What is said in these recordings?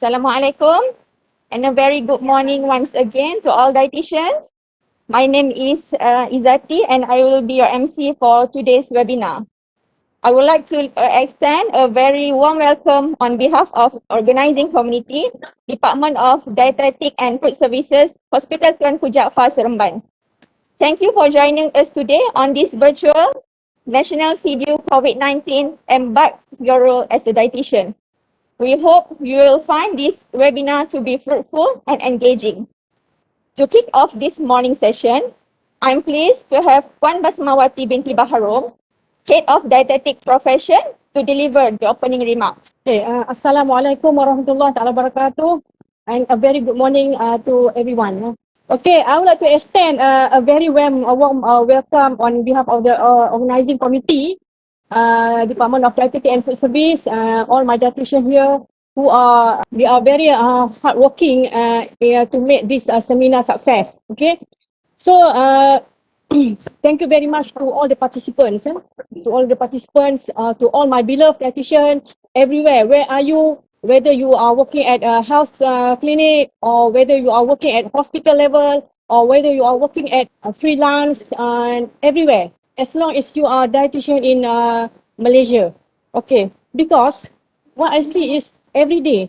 Assalamualaikum and a very good morning once again to all dietitians. My name is Izati and I will be your MC for today's webinar. I would like to extend a very warm welcome on behalf of organizing committee, Department of Dietetic and Food Services, Hospital Tuanku Jaafar Seremban. Thank you for joining us today on this virtual National CDU COVID-19 Embark Your Role as a Dietitian. We hope you will find this webinar to be fruitful and engaging. To kick off this morning session, I'm pleased to have Puan Basmawati binti Baharom, Head of Dietetic Profession, to deliver the opening remarks. Okay, Assalamualaikum warahmatullahi wabarakatuh, and a very good morning to everyone. Okay, I would like to extend a very warm welcome on behalf of the organizing committee, Department of Dietetic and Food Service, all my dietitians here they are very hardworking to make this seminar success. Okay, so thank you very much to all the participants, to all my beloved dietitians everywhere. Where are you? Whether you are working at a health clinic, or whether you are working at hospital level, or whether you are working at freelance and everywhere. As long as you are dietitian in Malaysia. Okay, because what I see is every day,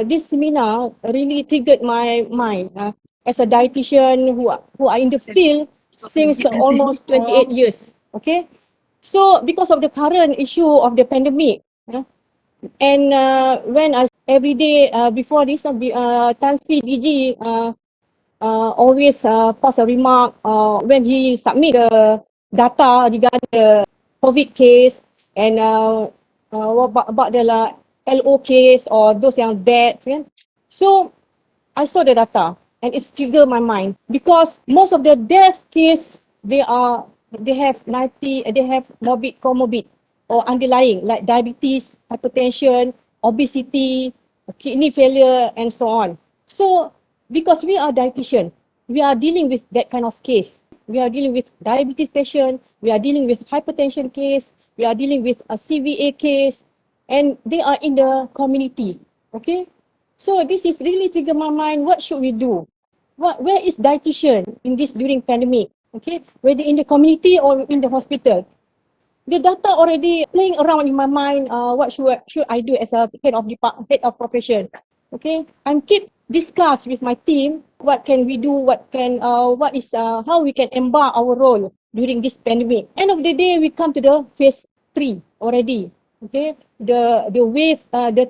this seminar really triggered my mind. As a dietitian who are in the field since almost 28 years. Okay, so because of the current issue of the pandemic, and when I every day before this, Tan Sri DG always pass a remark when he submit the data regarding the COVID case and what about the LO case or those yang dead. So I saw the data and it triggered my mind because most of the death case they have morbid comorbid or underlying like diabetes, hypertension, obesity, kidney failure and so on. So because we are dietitian, we are dealing with that kind of case. We are dealing with diabetes patient, we are dealing with hypertension case, we are dealing with a CVA case, and they are in the community. Okay, so this is really trigger my mind. What should we do? Where is dietitian in this during pandemic? Okay, whether in the community or in the hospital. The data already playing around in my mind. What should I do as a head of profession? Okay, I'm keep discuss with my team. What can we do? How we can embark our role during this pandemic? End of the day, we come to the phase 3 already. Okay, the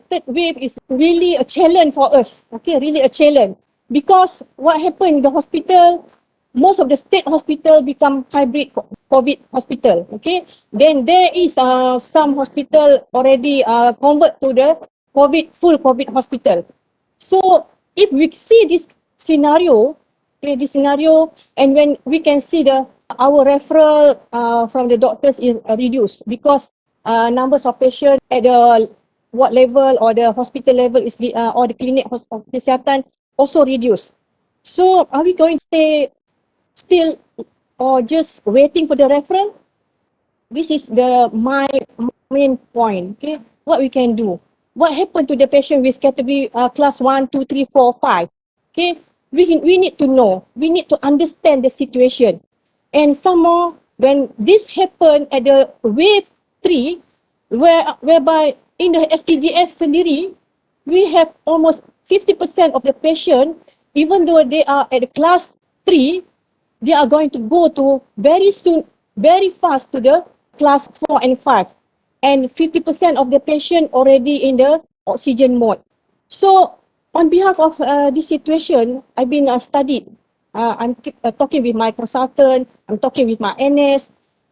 third wave is really a challenge for us. Okay, really a challenge because what happened in the hospital, most of the state hospital become hybrid COVID hospital. Okay, then there is some hospital already convert to the full COVID hospital. So if we see this scenario, and when we can see our referral from the doctors is reduced because numbers of patients at the ward level or the hospital level is or the clinic kesihatan also reduced. So are we going to stay still or just waiting for the referral? This is my main point. Okay, what we can do? What happened to the patient with category class 1, 2, 3, 4, 5? Okay, we need to know. We need to understand the situation. And some more, when this happened at the wave 3, whereby in the STGS sendiri, we have almost 50% of the patient, even though they are at the class 3, they are going to go to very soon, very fast to the class 4 and 5. And 50% of the patient already in the oxygen mode. So on behalf of this situation, I've been studied. I'm talking with my consultant, I'm talking with my NS,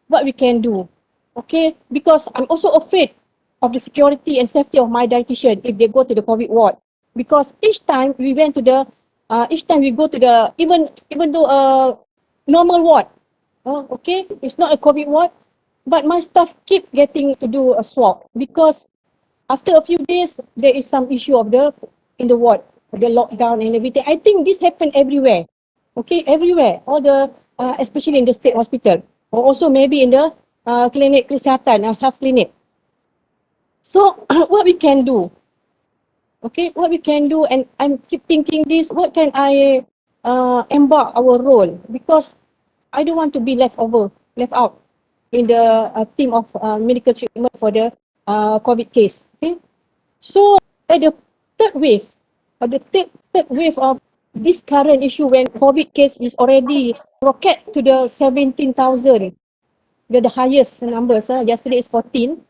what we can do. Okay, because I'm also afraid of the security and safety of my dietitian if they go to the COVID ward. Because each time we go to the, even though normal ward, okay, it's not a COVID ward, but my staff keep getting to do a swab because after a few days, there is some issue in the ward, the lockdown and everything. I think this happened everywhere, okay, everywhere, all the, especially in the state hospital, or also maybe in the clinic kesihatan, health clinic. So what we can do? Okay, what we can do, and I'm keep thinking this, what can I embark our role? Because I don't want to be left out in the team of medical treatment for the COVID case. Okay, so at the third wave, third wave of this current issue, when COVID case is already rocket to the 17,000, the highest numbers. Yesterday is 14,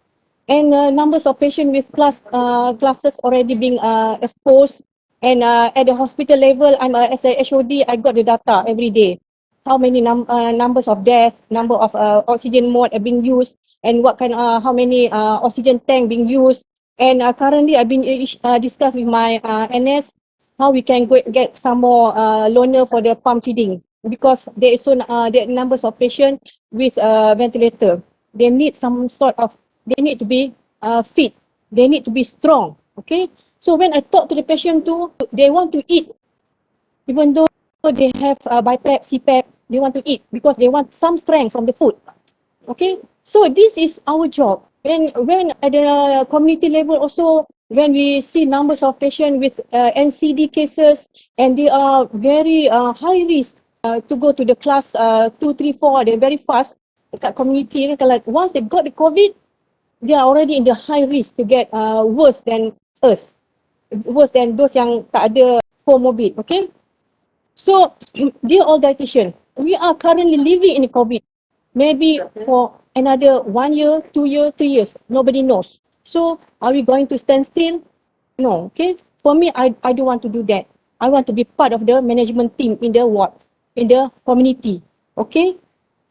and numbers of patients with classes already being exposed. And at the hospital level, I'm as a HOD, I got the data every day. How many numbers of death, number of oxygen mode are being used, and what kind, how many oxygen tank being used. And currently, I've been discussed with my NS how we can get some more loaner for the pump feeding, because there is there are numbers of patients with ventilator. They need some sort of, they need to be fit, they need to be strong. Okay, so when I talk to the patient too, they want to eat, even though they have BiPAP, CPAP, they want to eat because they want some strength from the food. Okay, so this is our job. And when at the community level also, when we see numbers of patients with NCD cases, and they are very high risk to go to the class 2, 3, 4, they're very fast dekat community. Kalau once they got the COVID, they are already in the high risk to get worse than us, worse than those yang tak ada comorbid. Okay, so dear all dietitian, we are currently living in COVID, maybe for another 1 year, 2 year, 3 years, nobody knows. So are we going to stand still? No. Okay, for me, I don't want to do that. I want to be part of the management team in the ward, in the community. Okay,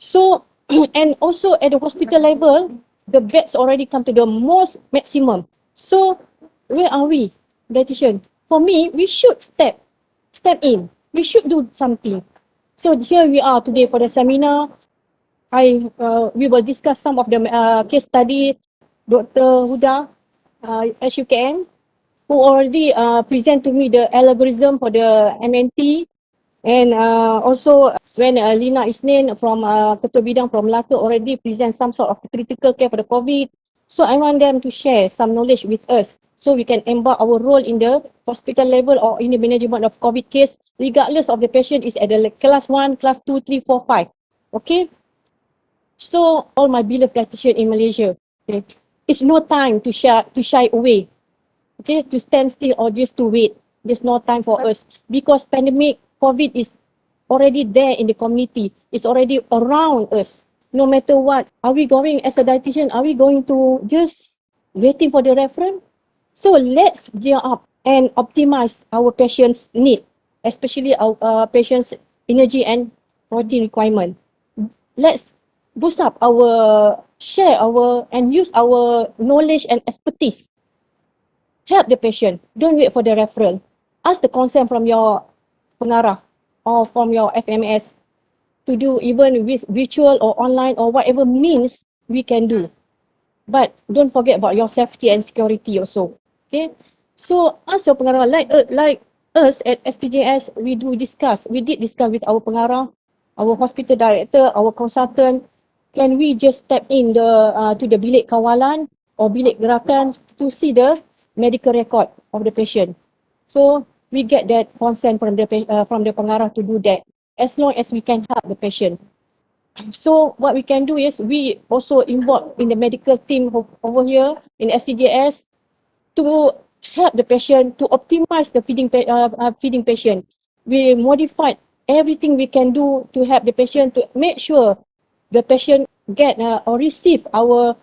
so and also at the hospital level, the beds already come to the most maximum. So where are we, dietitian? For me, we should step in. We should do something. So here we are today for the seminar. We will discuss some of the case study. Dr. Huda, SUKN, who already present to me the algorithm for the MNT. And also when Lina Isnin from Ketua Bidang from Melaka already present some sort of critical care for the COVID. So I want them to share some knowledge with us, so we can embark our role in the hospital level or in the management of COVID case, regardless of the patient is at the class 1, class 2, 3, 4, 5. Okay. So all my beloved dietitian in Malaysia, okay, it's no time to shy away, okay, to stand still or just to wait. There's no time for us, because pandemic COVID is already there in the community. It's already around us. No matter what, are we going as a dietitian? Are we going to just waiting for the reference? So let's gear up and optimize our patients' need, especially our patients' energy and protein requirement. Let's boost up share our and use our knowledge and expertise. Help the patient. Don't wait for the referral. Ask the consent from your pengarah or from your FMS to do, even with virtual or online or whatever means we can do. But don't forget about your safety and security also. Okay. So ask your pengarah, like us at STJS, we did discuss with our pengarah, our hospital director, our consultant. Can we just step in to the bilik kawalan or bilik gerakan to see the medical record of the patient? So we get that consent from the pengarah to do that, as long as we can help the patient. So what we can do is we also involve in the medical team over here in SCJS to help the patient to optimize the feeding patient. We modified everything we can do to help the patient to make sure the patient get or receive our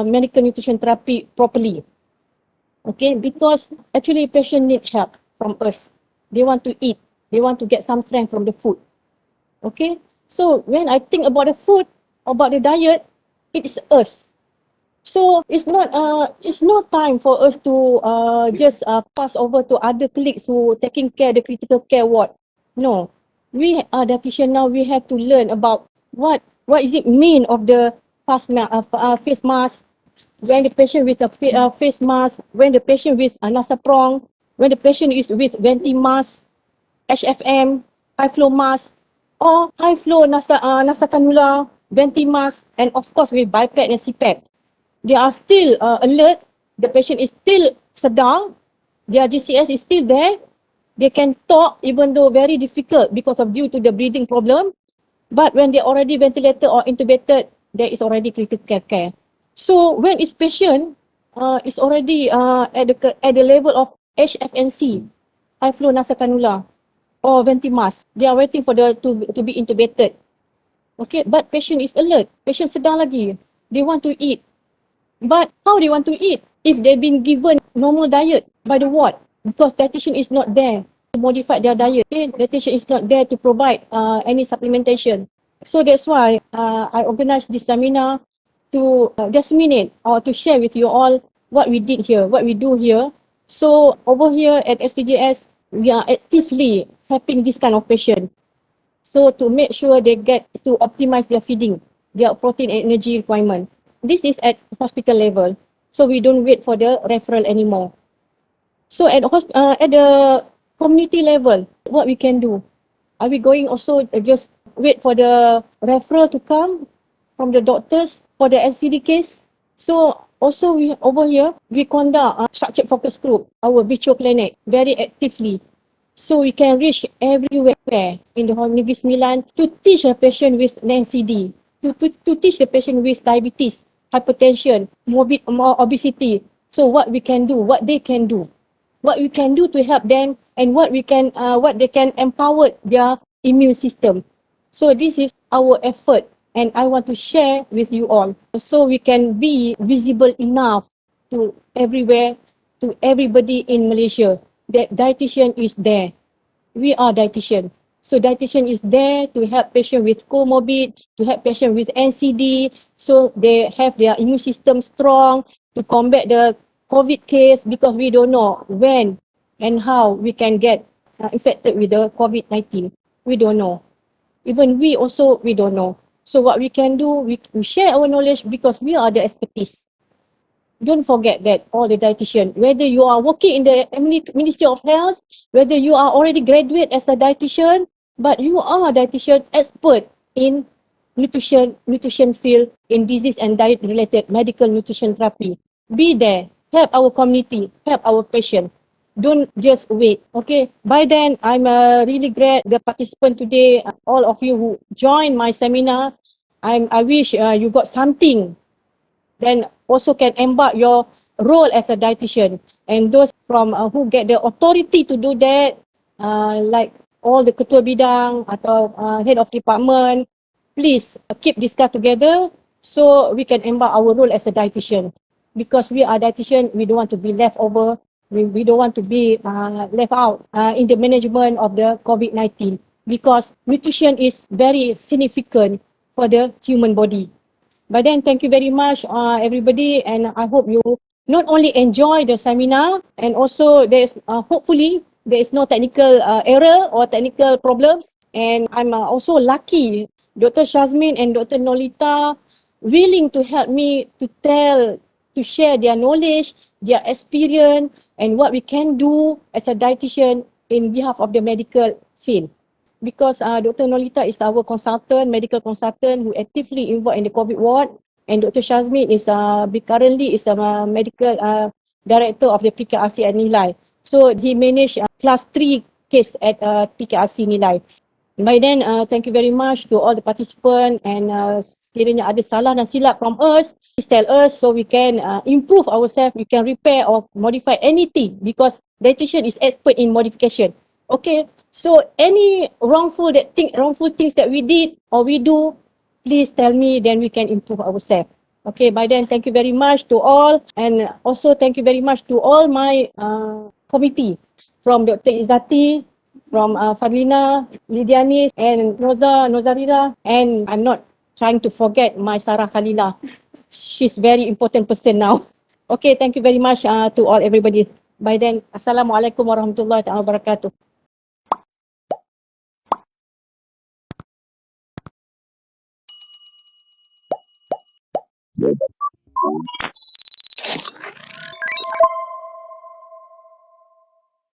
medical nutrition therapy properly. Okay, because actually patient need help from us. They want to eat. They want to get some strength from the food. Okay, so when I think about the food, about the diet, it's us. So it's not time for us to just pass over to other colleagues who taking care the critical care ward. No, we are dietitian now. We have to learn about what is it mean of the face mask, when the patient with a face mask, when the patient with a nasoprong, when the patient is with venti mask, HFM, high flow mask, or high flow nasa cannula, venti mask, and of course with BiPAP and CPAP. They are still alert. The patient is still sedang. their GCS is still there. They can talk even though very difficult because of due to the breathing problem. But when they're already ventilated or intubated, there is already critical care. So when it's patient, it's already at the level of HFNC, high flow nasal cannula, or ventimask. They are waiting for to be intubated. Okay, but patient is alert. Patient sedang lagi. They want to eat. But how they want to eat if they've been given normal diet by the ward? Because dietitian is not there to modify their diet. Okay? Dietitian is not there to provide any supplementation. So that's why I organized this seminar to disseminate or to share with you all what we did here, what we do here. So over here at STJS, we are actively helping this kind of patient. So to make sure they get to optimize their feeding, their protein and energy requirement. This is at hospital level. So we don't wait for the referral anymore. So at the community level, what we can do? Are we going also just wait for the referral to come from the doctors for the SCD case? So also we over here, we conduct structured focus group, our virtual clinic very actively. So we can reach everywhere in the whole Negeri Sembilan to teach a patient with NCD, to teach the patient with diabetes, hypertension, obesity. So what we can do, what they can do, what we can do to help them, and what they can empower their immune system. So this is our effort, and I want to share with you all so we can be visible enough to everywhere, to everybody in Malaysia that dietitian is there. We are dietitian. So dietitian is there to help patient with comorbid, to help patient with NCD, so they have their immune system strong to combat the COVID case, because we don't know when and how we can get infected with the COVID-19. We don't know. Even we also, we don't know. So what we can do, we share our knowledge because we are the expertise. Don't forget that all the dietitian, whether you are working in the Ministry of Health, whether you are already graduate as a dietitian, but you are a dietitian expert in nutrition field, in disease and diet related medical nutrition therapy. Be there, help our community, help our patient. Don't just wait. Okay. By then, I'm really glad the participant today, all of you who joined my seminar. I wish you got something, then also can embark your role as a dietitian. And those from who get the authority to do that, like all the ketua bidang atau head of department, please keep this card together so we can embark our role as a dietitian. Because we are dietitian, we don't want to be left over. We don't want to be left out in the management of the COVID-19, because nutrition is very significant for the human body. But then, thank you very much, everybody, and I hope you not only enjoy the seminar, and also there's hopefully there is no technical error or technical problems. And I'm also lucky, Dr. Shazmin and Dr. Nolita willing to help me to share their knowledge, their experience, and what we can do as a dietitian in behalf of the medical field. Because Dr. Nolita is our consultant, medical consultant who actively involved in the COVID ward, and Dr. Shazmin is currently is a medical director of the PKRC at Nilai. So he managed class 3 case at PKRC Nilai. By then, thank you very much to all the participants, and sekiranya ada salah dan silap from us, please tell us so we can improve ourselves, we can repair or modify anything, because dietitian is expert in modification. Okay, so any wrongful things that we did or we do, please tell me, then we can improve ourselves. Okay, by then, thank you very much to all, and also thank you very much to all my committee, from Dr. Izzati, from Fadlina, Lidianis, and Nozarira, and I'm not trying to forget my Sarah Khalila. She's very important person now. Okay, thank you very much to all everybody. By then, Assalamualaikum warahmatullahi wabarakatuh.